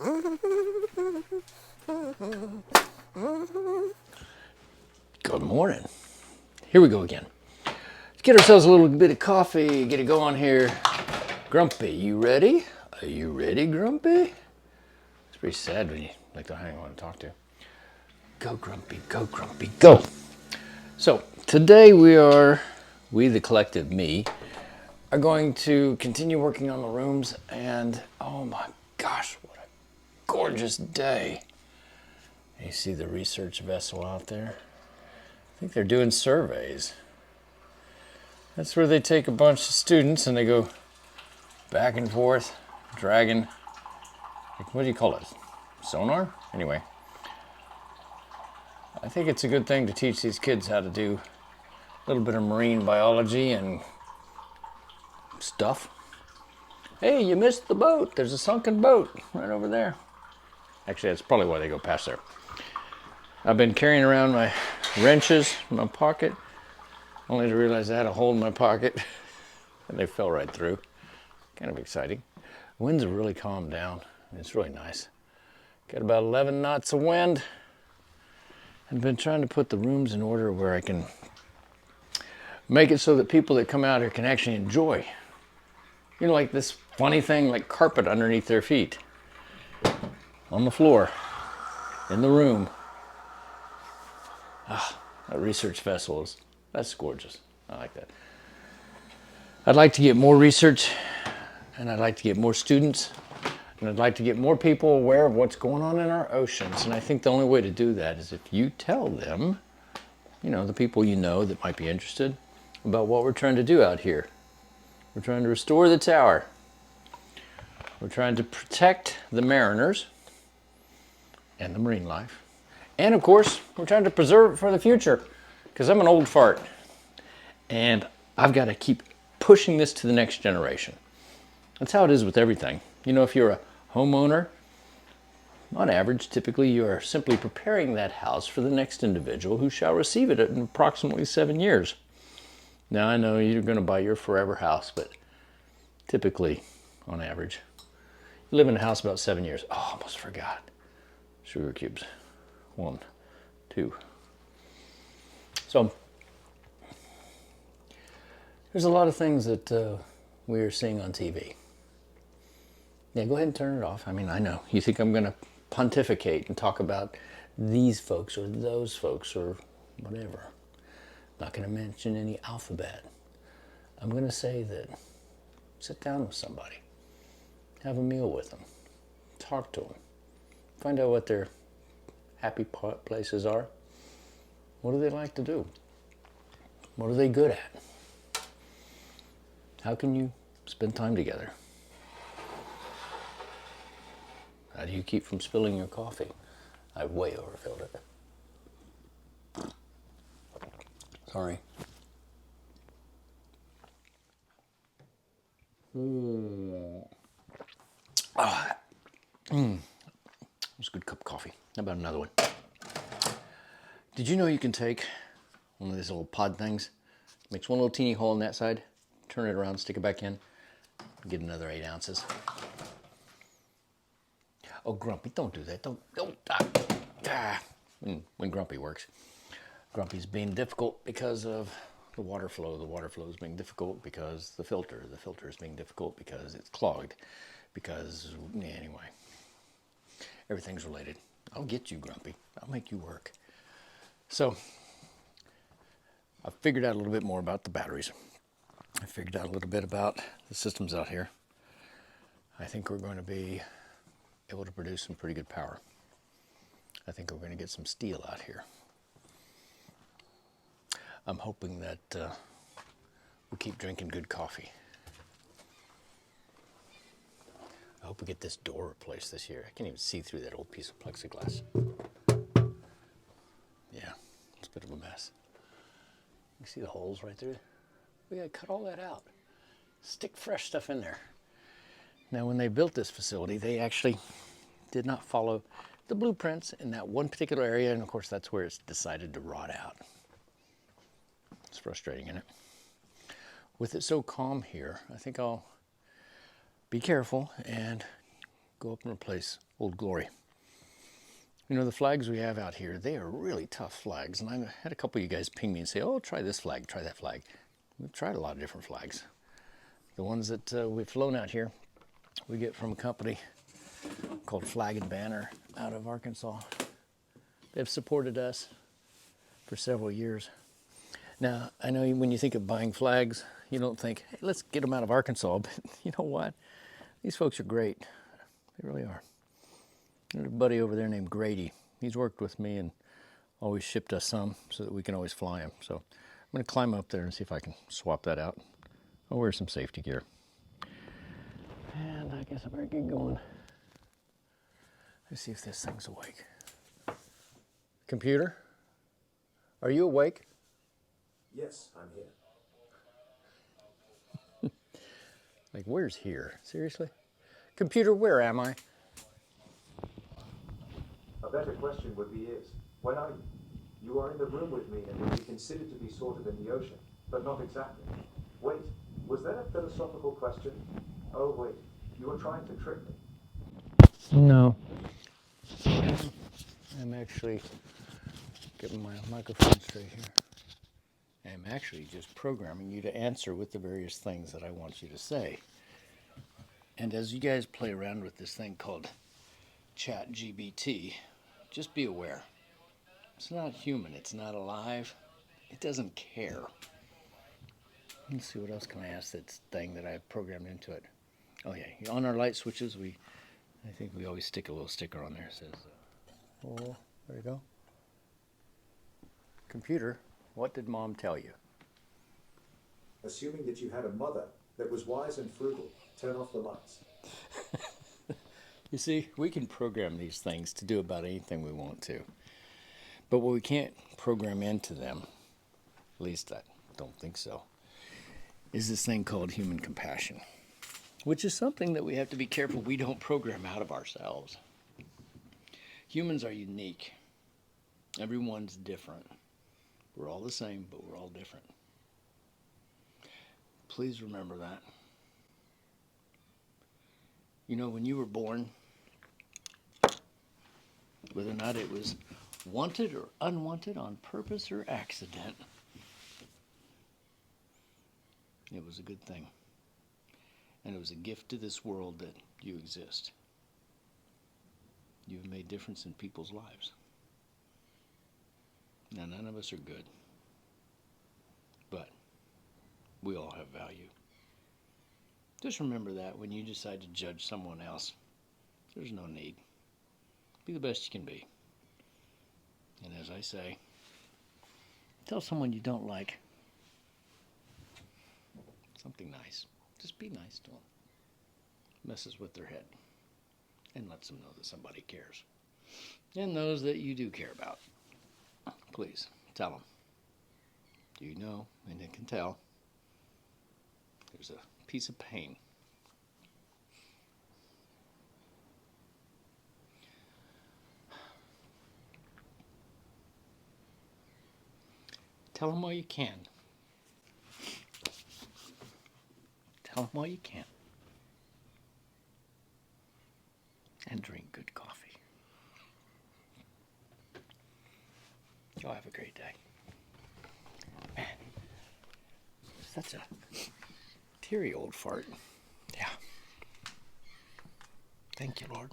Good morning. Here we go again. Let's get ourselves a little bit of coffee, get it going here. Grumpy, you ready? Are you ready, Grumpy? It's pretty sad when you like the hang on to talk to. Go, Grumpy, go, Grumpy, go. So today we the collective me, are going to continue working on the rooms, and oh my gosh, what a gorgeous day. You see the research vessel out there? I think they're doing surveys. That's where they take a bunch of students and they go back and forth, dragging, like, what do you call it? Sonar? Anyway, I think it's a good thing to teach these kids how to do a little bit of marine biology and stuff. Hey, you missed the boat. There's a sunken boat right over there. Actually, that's probably why they go past there. I've been carrying around my wrenches in my pocket, only to realize I had a hole in my pocket, and they fell right through. Kind of exciting. Winds have really calmed down. It's really nice. Got about 11 knots of wind. I've been trying to put the rooms in order where I can make it so that people that come out here can actually enjoy. You know, like this funny thing, like carpet underneath their feet. On the floor. In the room. That research vessel is, that's gorgeous. I like that. I'd like to get more research, and I'd like to get more students, and I'd like to get more people aware of what's going on in our oceans. And I think the only way to do that is if you tell them, you know, the people you know that might be interested, about what we're trying to do out here. We're trying to restore the tower. We're trying to protect the mariners and the marine life. And of course, we're trying to preserve it for the future, because I'm an old fart and I've got to keep pushing this to the next generation. That's how it is with everything. You know, if you're a homeowner, on average, typically you are simply preparing that house for the next individual who shall receive it in approximately 7 years. Now, I know you're going to buy your forever house, but typically, on average, you live in a house about 7 years. Oh, I almost forgot. Sugar cubes. 1, 2. So, there's a lot of things that we are seeing on TV. Yeah, go ahead and turn it off. I mean, I know. You think I'm going to pontificate and talk about these folks or those folks or whatever. Not going to mention any alphabet. I'm going to say that sit down with somebody. Have a meal with them. Talk to them. Find out what their happy places are. What do they like to do? What are they good at? How can you spend time together? How do you keep from spilling your coffee? I've way overfilled it. Sorry. It's a good cup of coffee. How about another one? Did you know you can take one of these little pod things, makes one little teeny hole in that side, turn it around, stick it back in, get another 8 ounces. Oh, Grumpy, don't do that. Don't. When Grumpy works. Grumpy's being difficult because of the water flow. The water flow is being difficult because the filter is being difficult because it's clogged. Because, anyway, everything's related. I'll get you, Grumpy. I'll make you work. So, I've figured out a little bit more about the batteries. I figured out a little bit about the systems out here. I think we're going to be able to produce some pretty good power. I think we're going to get some steel out here. I'm hoping that we'll keep drinking good coffee. I hope we get this door replaced this year. I can't even see through that old piece of plexiglass. Yeah, it's a bit of a mess. You see the holes right there? We gotta cut all that out. Stick fresh stuff in there. Now, when they built this facility, they actually did not follow the blueprints in that one particular area, and of course that's where it's decided to rot out. It's frustrating, isn't it? With it so calm here, I think I'll be careful and go up and replace Old Glory. You know, the flags we have out here, they are really tough flags. And I had a couple of you guys ping me and say, oh, try this flag, try that flag. We've tried a lot of different flags. The ones that we've flown out here, we get from a company called Flag and Banner out of Arkansas. They've supported us for several years. Now, I know when you think of buying flags, you don't think, hey, let's get them out of Arkansas. But you know what? These folks are great. They really are. There's a buddy over there named Grady. He's worked with me and always shipped us some so that we can always fly them. So I'm going to climb up there and see if I can swap that out. I'll wear some safety gear. And I guess I better get going. Let's see if this thing's awake. Computer, are you awake? Yes, I'm here. Like, where's here? Seriously? Computer, where am I? A better question would be when are you? You are in the room with me and would be considered to be sort of in the ocean, but not exactly. Wait, was that a philosophical question? Oh wait, you were trying to trick me. No. I'm actually getting my microphone straight here. I'm actually just programming you to answer with the various things that I want you to say. And as you guys play around with this thing called ChatGPT, just be aware. It's not human. It's not alive. It doesn't care. Let's see, what else can I ask that thing that I programmed into it? Oh yeah, on our light switches, I think we always stick a little sticker on there that says, oh, there you go. Computer, what did Mom tell you? Assuming that you had a mother that was wise and frugal, turn off the lights. You see, we can program these things to do about anything we want to. But what we can't program into them, at least I don't think so, is this thing called human compassion, which is something that we have to be careful we don't program out of ourselves. Humans are unique. Everyone's different. We're all the same, but we're all different. Please remember that. You know, when you were born, whether or not it was wanted or unwanted, on purpose or accident, it was a good thing. And it was a gift to this world that you exist. You've made a difference in people's lives. Now, none of us are good, but we all have value. Just remember that when you decide to judge someone else, there's no need. Be the best you can be. And as I say, tell someone you don't like something nice. Just be nice to them. Messes with their head and lets them know that somebody cares. And those that you do care about, please tell them. Do you know, and it can tell, there's a piece of pain. Tell them while you can. Tell them while you can. And drink good coffee. Y'all have a great day. Man, such a teary old fart. Yeah. Thank you, Lord.